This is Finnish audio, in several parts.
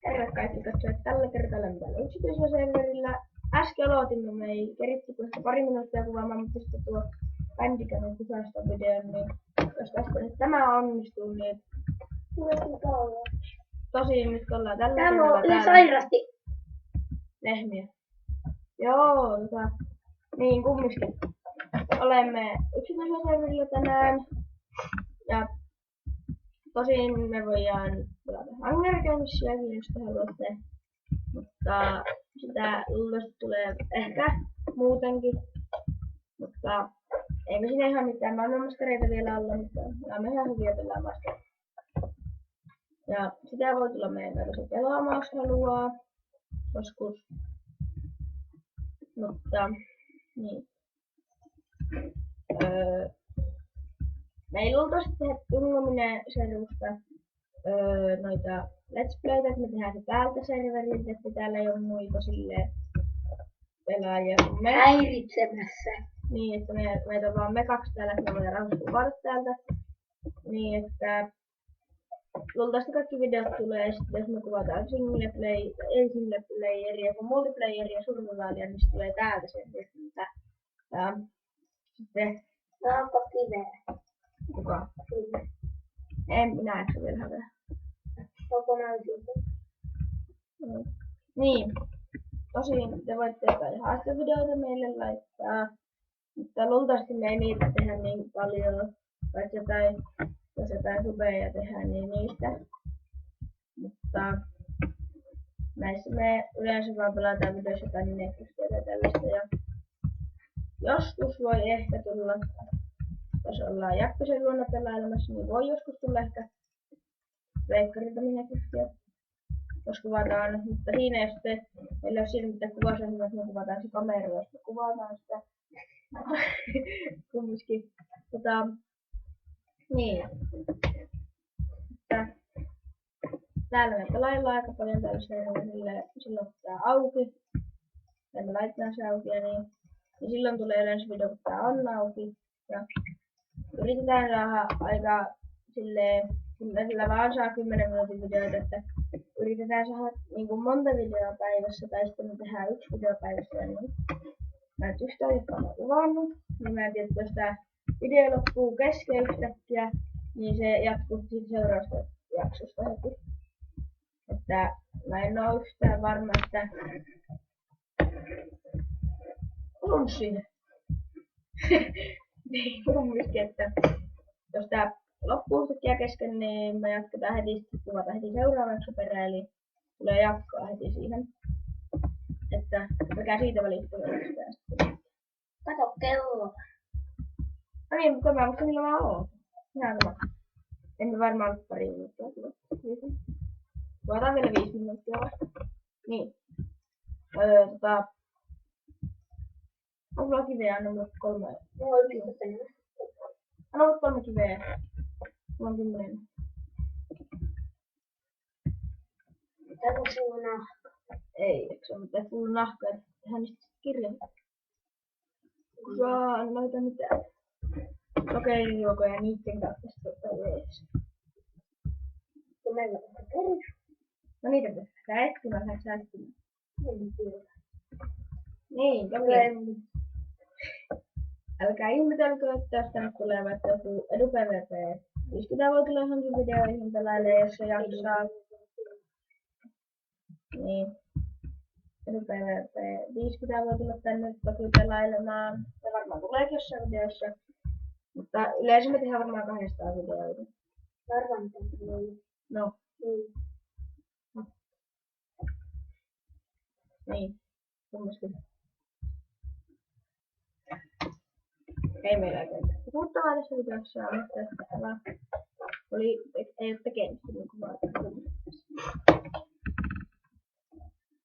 Terve kaikki katsojat. Tällä kertaa olemme täällä yksityisellä serverillä. Äsken aloitimme, me ei keritty kuin pari minuuttia kuvaamaan, mutta sitten tuo bändikäinen kusasta videon, niin jos tästä nyt tämä onnistuu, niin tosi nyt ollaan tällä kerralla täällä. Sairasti. Lehmiä. Joo, niin kumminkin. Olemme yksityisellä serverillä tänään. Ja tosin me voidaan pelata Hunger Gamesiakin, jos te haluatte. Mutta sitä luultavasti tulee ehkä muutenkin. Mutta ei me siinä ihan mitään maailmanmaskareita vielä olla, mutta olemme ihan hyviä pelaamaan sitä. Ja sitä voi tulla meidän kanssa pelaamaan, jos haluaa. Joskus. Mutta niin. Me ei luultavasti tehdä Tungominen-servusta noita Let's Playtä, että me tehdään se täältä serveriltä, että täällä ei ole muita silleen pelaajia kuin me. Häiritsemässä. Niin, että meitä on vaan me kaksi täällä, että me voidaan rauhassa kuvata täältä. Niin, että luultavasti kaikki videot tulee sitten, jos me kuvataan single playeria kuin multiplayeria survivalia, niin se tulee täältä sen viestintä. Ja sitten Onko kiveä? kuka? En minä ehkä vielä häveä. Kokonaisuutta. Niin. Tosin te voitte jotain haastevideoita meille laittaa. Mutta luultavasti me ei niitä tehdä niin paljon. Paitsi jos jotain subeja tehdään, niin niistä. Mutta näissä me yleensä vaan pelataan videoissa jotain Minecraftia ja tällaista. Ja joskus voi ehkä tulla, jos ollaan Jakkosen luona pelailemassa, niin voi joskus tulla ehkä Veikkarilta Minecraftia. Jos kuvataan, mutta siinä jos meillä on siinä mitä kuvaa sen, että me kuvataan se kamera, jos me kuvataan sitä. Kumminkin. Niin. Täällä me pelaillaan aika paljon täällä serverillä. Silloin tää auki. Ja me laitetaan se auki ja niin. Ja silloin tulee yleensä video, kun tää on auki. Ja yritetään saada aika silleen, kun sillä vaan saa 10 minuutin videoita, että yritetään saada niin kuin monta videoa päivässä, tai sitten me tehdään 1 video päivässä ja niin. Mä et yhtään, jotka on kuvannut, niin mä en tiedä, että jos tää video loppuu kesken yhtäkkiä, niin se jatkuu siitä seuraavasta jaksosta heti. Että mä en oo yhtään varma, että on siinä. Niin kumminkin, että jos tää loppuu yhtäkkiä kesken, niin me jatketaan heti, kuvata heti seuraavaksi perään, eli tulee jatkoa heti siihen. Että mikä siitä välittyy yhdistää sitten. Kato kello. No niin, mutta mä musta millä mä oon. Ihan sama. Emme varmaan ollut pari minuuttia. Kuvataan vielä 5 minuuttia vasta. Niin. On mulla kiveä, anna mulle 3. Anna mulle 3 kiveä. Mulla on 10. Tätä sulla nahka. Ei, eikö se ole mitään full nahkaa, että tehdään niistä kirjan. Kun saa noita mitään sokerijuokoja niitten kautta sitten jees. Kun meillä on perus. No niitä tehdään etsimään, lähdetään etsimään. En tiedä. Niin, toki. Älkää ihmetelkö, että jos tänne tulee vaikka joku EduPVP 50 voi tulla johonkin videoihin pelailee, jos se jaksaa. Niin. EduPVP 50 voi tulla tänne toki pelailemaan. Se varmaan tuleekin jossain videossa. Mutta yleensä me tehdään varmaan 200 videoita. Varmaan mitä tulee. No. Niin. Kummaskin. Ei meillä oikein puhuttavaa tässä videossa, mutta tämä ei ole tekemistä niin kuin vaatii.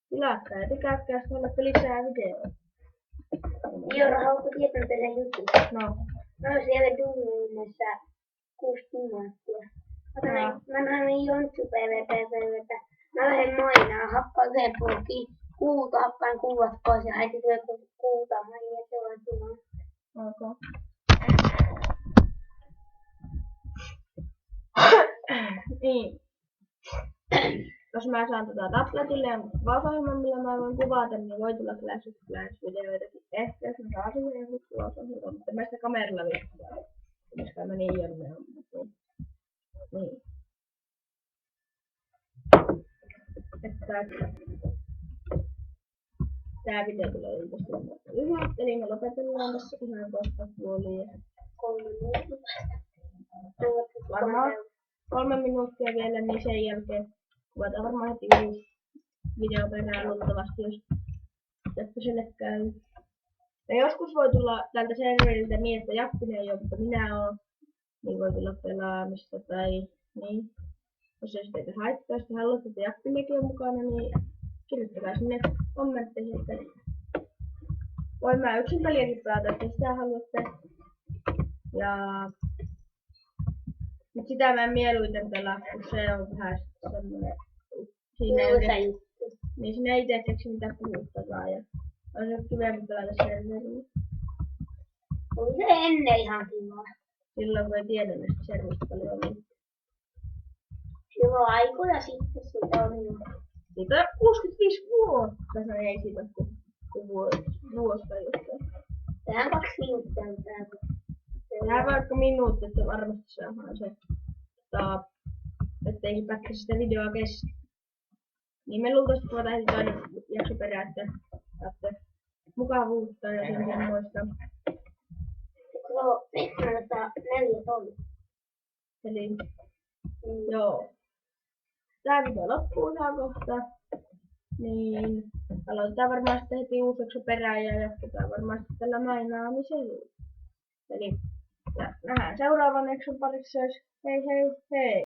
Tilatkaa ja tykätkää, jos haluatte lisää videoita. Joura, haluatko tietää tällä jutun? No. Mä oon siellä duunissa 6 minuuttia. Mä näin Jontsu PvP. Mä lähden mainaa, happaan sen poikin. Kuuta, happaan kuuvat pois ja heti tulee kuuta. Mä en se on tuolla. Okay. Niin. jos mä saan tabletille ja kuvausohjelman, millä mä voin kuvata, niin voi tulla Flash-videoitakin. Ehkä jos mä saan sinne joku kuvausohjelman, mutta mä sitä kameralla vielä. Koska mä niin jonne on. Niin. Että tää video tulee ilmeisesti lyhyt, eli me lopetellaan tässä ihan kohta puoliin. 3 minuuttia. Varmaan 3 minuuttia vielä, niin sen jälkeen kuvataan varmaan heti uusi video perään luultavasti, jos Jappuselle käy. Ja joskus voi tulla tältä serveriltä niin, että Jappinen ei ole, mutta minä oon. Niin voi tulla pelaamista tai niin. Jos ei teitä haittaa, jos haluatte, että Jappinenkin on mukana, niin kirjoittakaa sinne kommentteihin, että voin mä yksin peliäkin pelata, että sitä haluatte. Ja nyt sitä mä en mieluiten pelaa, kun se on vähän semmonen. Siinä ei itse keksi mitään puhuttavaa ja on se kivempi pelata serverillä. Oli se ennen ihan kivaa. Silloin kun ei tiedä näistä serveristä paljon mitään. Silloin aikoja sitten sitä on jo. Siitä on 65 vuotta, se ei siitä kuin vuosta jostain. Tähän 2 minuuttia on täällä. Tehdään vaikka minuutti, että varmasti saadaan se ettei se pätkä sitä videoa kestä. Niin me luultavasti kuvataan heti toinen jakso perään, että saatte mukavuutta ja sen semmoista. Joo, 4 tonnia. Eli joo. Tää video loppuu ihan kohta. Niin aloitetaan varmaan sitten heti uusi jakso perään ja jatketaan varmaan sitten tällä mainaamisella. Eli nähdään seuraavan jakson parissa. Hei hei hei!